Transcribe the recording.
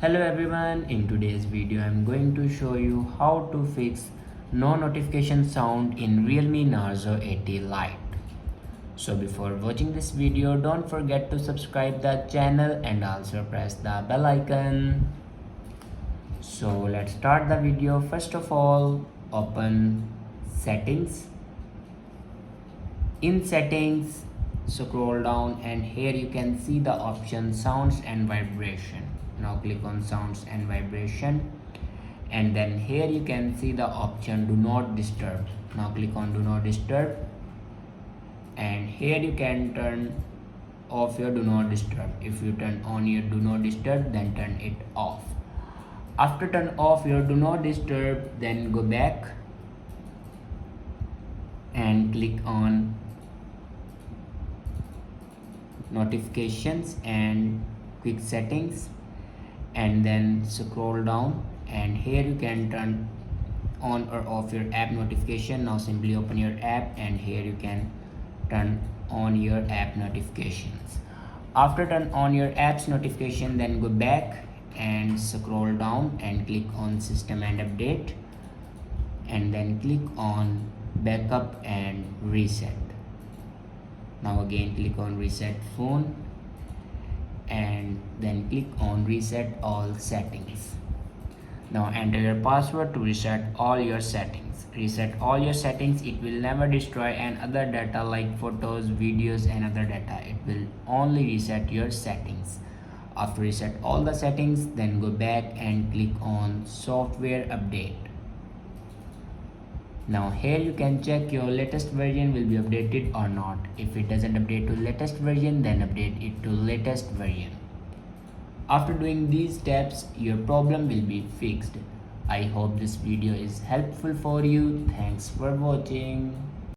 Hello everyone, in today's video I'm going to show you how to fix no notification sound in Realme Narzo 80 Lite. So before watching this video, don't forget to subscribe the channel and also press the bell icon. So let's start the video. First of all, open settings. In settings, scroll down and here you can see the option sounds and vibration. Now click on sounds and vibration, and then here you can see the option do not disturb. Now click on do not disturb, and here you can turn off your do not disturb. If you turn on your do not disturb, then turn it off. After turn off your do not disturb, then go back and click on notifications and quick settings, and then scroll down and here you can turn on or off your app notification. Now simply open your app and here you can turn on your app notifications. After turn on your apps notification, then go back and scroll down and click on system and update, and then click on backup and reset. Now again click on reset phone and then click on reset all settings. Now enter your password to reset all your settings. Reset all your settings. It will never destroy any other data like photos, videos and other data. It will only reset your settings. After reset all the settings, then go back and click on software update. Now here you can check your latest version will be updated or not. If it doesn't update to latest version, then update it to latest version. After doing these steps, your problem will be fixed. I hope this video is helpful for you. Thanks for watching.